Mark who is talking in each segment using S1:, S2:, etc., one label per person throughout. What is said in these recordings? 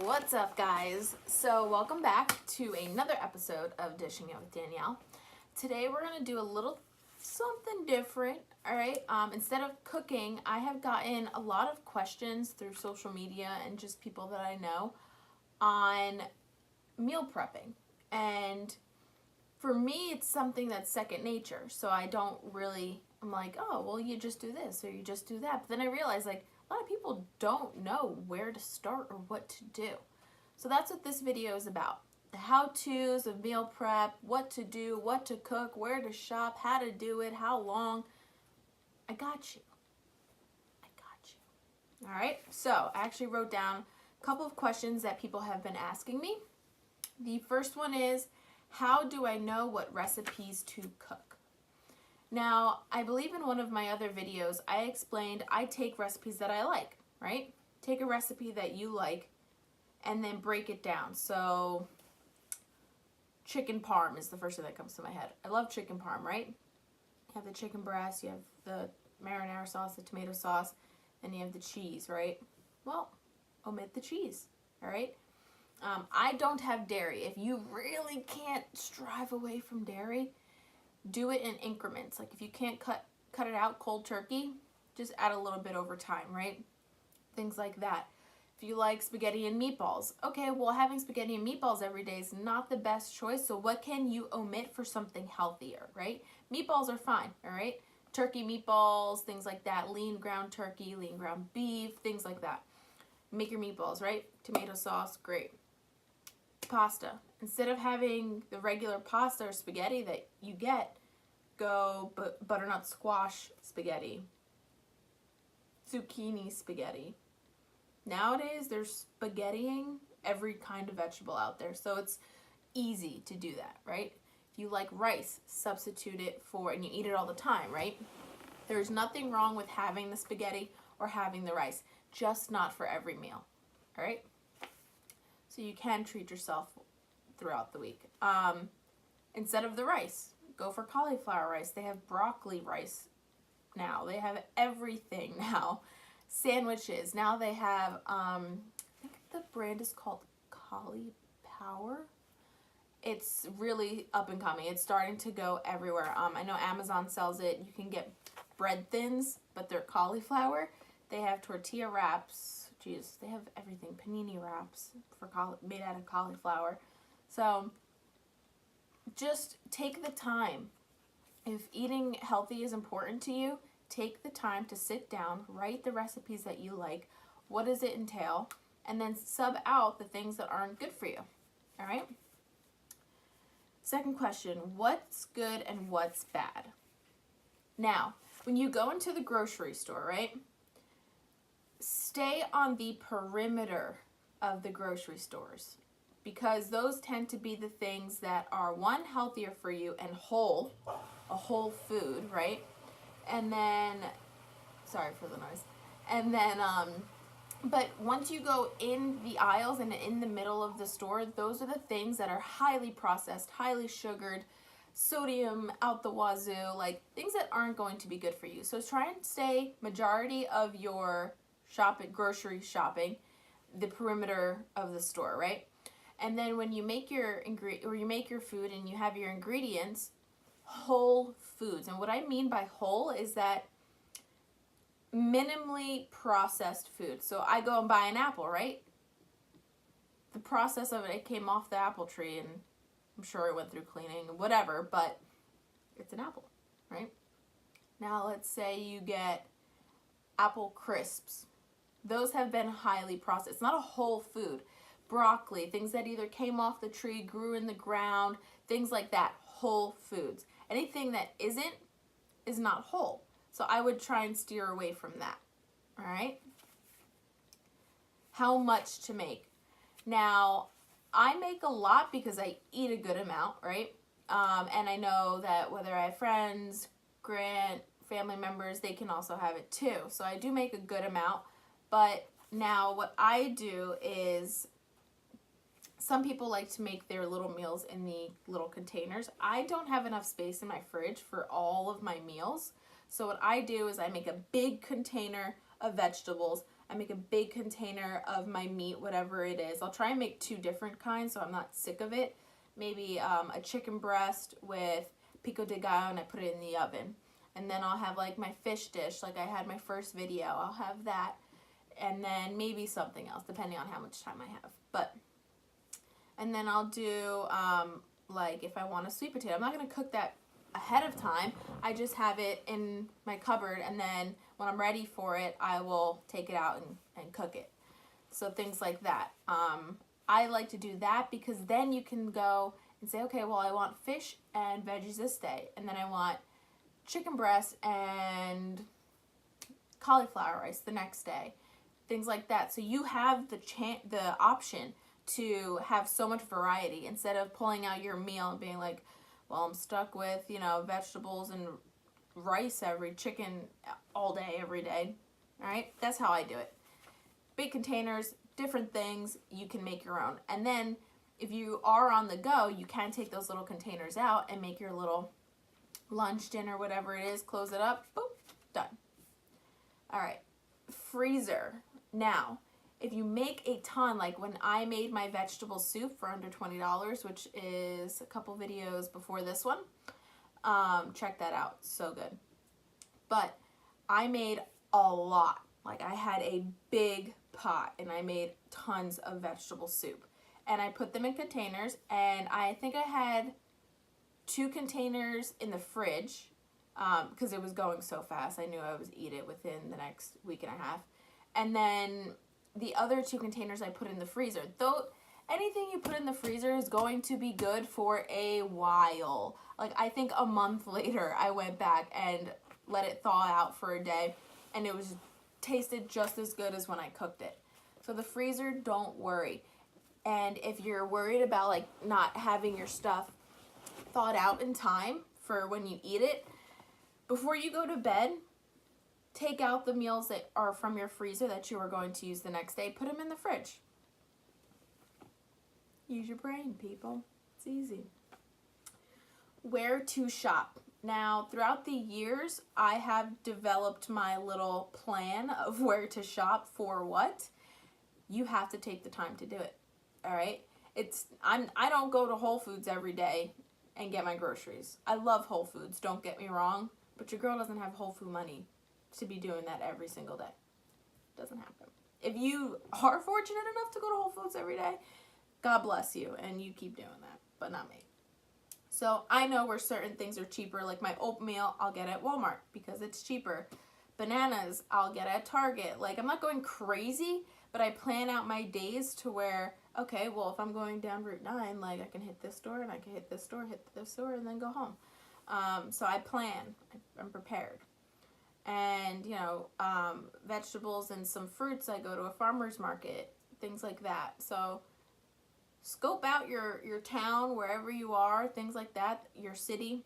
S1: What's up, guys? So welcome back to another episode of Dishing It with Danielle. Today we're going to do a little something different, all right? Instead of cooking, I have gotten a lot of questions through social media and just people that I know on meal prepping. And for me, it's something that's second nature. So I'm like, oh, well, you just do this or you just do that. But then I realized, like, a lot of people don't know where to start or what to do. So that's what this video is about. The how-tos of meal prep, what to do, what to cook, where to shop, how to do it, how long. I got you. I got you. All right, so I actually wrote down a couple of questions that people have been asking me. The first one is, how do I know what recipes to cook? Now, I believe in one of my other videos, I explained I take recipes that I like, right? Take a recipe that you like and then break it down. So, chicken parm is the first thing that comes to my head. I love chicken parm, right? You have the chicken breast, you have the marinara sauce, the tomato sauce, and you have the cheese, right? Well, omit the cheese, all right? I don't have dairy. If you really can't strive away from dairy, do it in increments. Like if you can't cut it out cold turkey, just add a little bit over time, right? Things like that. If you like spaghetti and meatballs, okay, well, having spaghetti and meatballs every day is not the best choice. So what can you omit for something healthier, right? Meatballs are fine, all right? Turkey meatballs, things like that. Lean ground turkey, lean ground beef, things like that. Make your meatballs, right? Tomato sauce, great. Pasta. Instead of having the regular pasta or spaghetti that you get, go butternut squash spaghetti, zucchini spaghetti. Nowadays, there's spaghettiing every kind of vegetable out there, so it's easy to do that, right? If you like rice, substitute it for, and you eat it all the time, right? There's nothing wrong with having the spaghetti or having the rice, just not for every meal, all right? So you can treat yourself throughout the week. Instead of the rice, go for cauliflower rice. They have broccoli rice now. They have everything now. Sandwiches. Now they have, I think the brand is called Cauli-Power. It's really up and coming. It's starting to go everywhere. I know Amazon sells it. You can get bread thins, but they're cauliflower. They have tortilla wraps. Geez, they have everything. Panini wraps made out of cauliflower. So just take the time. If eating healthy is important to you, take the time to sit down, write the recipes that you like, what does it entail, and then sub out the things that aren't good for you. All right? Second question, what's good and what's bad? Now, when you go into the grocery store, right? Stay on the perimeter of the grocery stores because those tend to be the things that are, one, healthier for you and a whole food, right? And then, sorry for the noise. And then, but once you go in the aisles and in the middle of the store, those are the things that are highly processed, highly sugared, sodium out the wazoo, like things that aren't going to be good for you. So try and stay majority of your grocery shopping, the perimeter of the store, right? And then when you make your food and you have your ingredients, whole foods. And what I mean by whole is that minimally processed food. So I go and buy an apple, right? The process of it came off the apple tree and I'm sure it went through cleaning and whatever, but it's an apple, right? Now let's say you get apple crisps. Those have been highly processed. It's not a whole food. Broccoli, things that either came off the tree, grew in the ground, things like that, whole foods. Anything that isn't is not whole. So I would try and steer away from that, all right? How much to make? Now, I make a lot because I eat a good amount, right? And I know that whether I have friends, family members, they can also have it too. So I do make a good amount. But now what I do is, some people like to make their little meals in the little containers. I don't have enough space in my fridge for all of my meals. So what I do is I make a big container of vegetables I make a big container of my meat, whatever it is. I'll try and make 2 different kinds so I'm not sick of it. Maybe a chicken breast with pico de gallo, and I put it in the oven. And then I'll have like my fish dish, like I had my first video. I'll have that, and then maybe something else, depending on how much time I have. And then I'll do, like if I want a sweet potato, I'm not going to cook that ahead of time. I just have it in my cupboard, and then when I'm ready for it, I will take it out and cook it. So things like that. I like to do that because then you can go and say, okay, well, I want fish and veggies this day, and then I want chicken breast and cauliflower rice the next day, things like that. So you have the option to have so much variety instead of pulling out your meal and being like, well, I'm stuck with, vegetables and rice chicken all day, every day. All right, that's how I do it. Big containers, different things, you can make your own. And then if you are on the go, you can take those little containers out and make your little lunch, dinner, whatever it is, close it up, boop, done. All right, freezer. Now, if you make a ton, like when I made my vegetable soup for under $20, which is a couple videos before this one, check that out, so good. But I made a lot. Like I had a big pot and I made tons of vegetable soup. And I put them in containers, and I think I had 2 containers in the fridge because it was going so fast. I knew I would eat it within the next week and a half. And then the other 2 containers I put in the freezer. Though anything you put in the freezer is going to be good for a while. Like I think a month later I went back and let it thaw out for a day, and it was tasted just as good as when I cooked it. So the freezer, don't worry. And if you're worried about like not having your stuff thawed out in time for when you eat it, before you go to bed, take out the meals that are from your freezer that you are going to use the next day. Put them in the fridge. Use your brain, people. It's easy. Where to shop. Now, throughout the years, I have developed my little plan of where to shop for what. You have to take the time to do it. All right? I don't go to Whole Foods every day and get my groceries. I love Whole Foods, don't get me wrong, but your girl doesn't have Whole Food money to be doing that every single day. Doesn't happen. If you are fortunate enough to go to Whole Foods every day, God bless you, and you keep doing that, but not me. So I know where certain things are cheaper, like my oatmeal, I'll get at Walmart because it's cheaper. Bananas, I'll get at Target. Like, I'm not going crazy, but I plan out my days to where, okay, well, if I'm going down Route 9, like, I can hit this store, and I can hit this store, and then go home. So I plan. I'm prepared. And, vegetables and some fruits, I go to a farmer's market, things like that. So scope out your town, wherever you are, things like that, your city,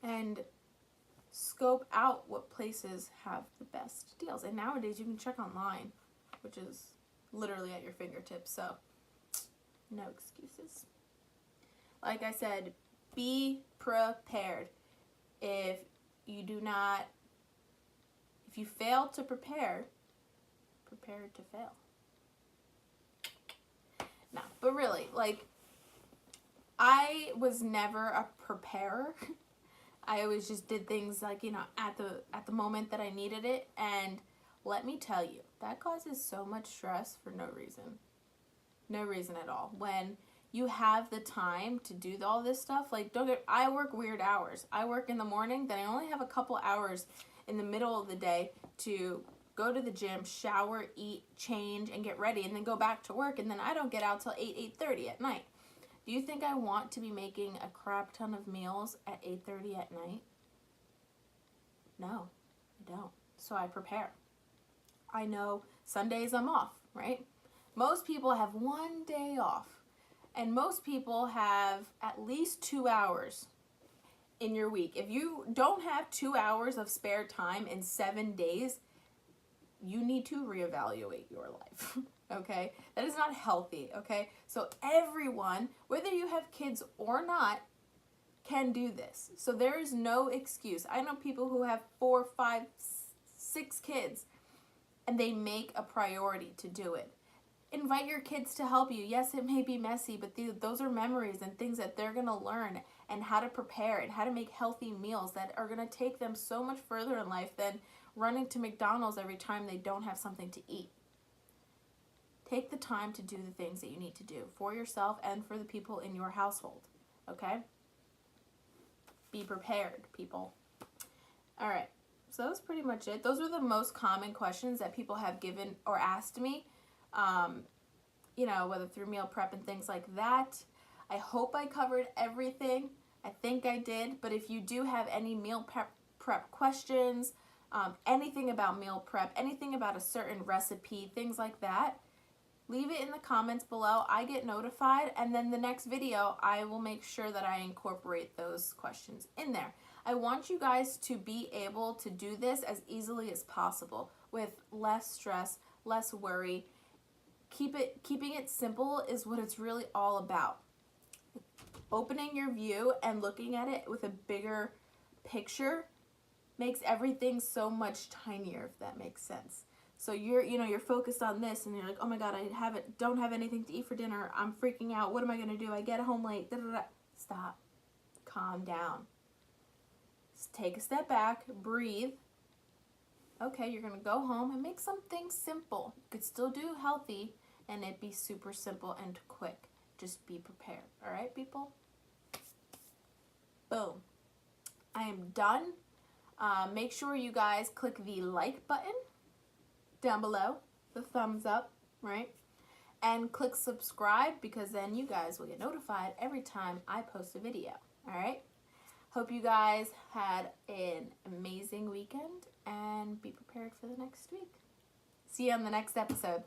S1: and scope out what places have the best deals. And nowadays you can check online, which is literally at your fingertips, so no excuses. Like I said, be prepared. If you fail to prepare, prepare to fail. No, but really, like, I was never a preparer. I always just did things like, at the moment that I needed it. And let me tell you, that causes so much stress for no reason. No reason at all. When you have the time to do all this stuff, like, I work weird hours. I work in the morning, then I only have a couple hours in the middle of the day to go to the gym, shower, eat, change, and get ready, and then go back to work, and then I don't get out till 8:30 at night. Do you think I want to be making a crap ton of meals at 8:30 at night? No, I don't. So I prepare. I know Sundays I'm off, right? Most people have one day off, and most people have at least 2 hours in your week. If you don't have 2 hours of spare time in 7 days, you need to reevaluate your life, okay? That is not healthy, okay? So everyone, whether you have kids or not, can do this. So there is no excuse. I know people who have 4, 5, 6 kids, and they make a priority to do it. Invite your kids to help you. Yes, it may be messy, but those are memories and things that they're going to learn, and how to prepare and how to make healthy meals that are going to take them so much further in life than running to McDonald's every time they don't have something to eat. Take the time to do the things that you need to do for yourself and for the people in your household, okay? Be prepared, people. All right, so that's pretty much it. Those are the most common questions that people have given or asked me, you know, whether through meal prep and things like that. I hope I covered everything. I think I did, but if you do have any meal prep questions, anything about meal prep, anything about a certain recipe, things like that, leave it in the comments below. I get notified, and then the next video, I will make sure that I incorporate those questions in there. I want you guys to be able to do this as easily as possible with less stress, less worry. Keeping it simple is what it's really all about. Opening your view and looking at it with a bigger picture makes everything so much tinier, if that makes sense. So you're focused on this, and you're like, oh my God, don't have anything to eat for dinner. I'm freaking out. What am I gonna do? I get home late. Da, da, da. Stop. Calm down. Just take a step back. Breathe. Okay, you're gonna go home and make something simple. You could still do healthy, and it'd be super simple and quick. Just be prepared. All right, people? Boom. I am done. Make sure you guys click the like button down below, the thumbs up, right? And click subscribe, because then you guys will get notified every time I post a video. All right? Hope you guys had an amazing weekend, and be prepared for the next week. See you on the next episode.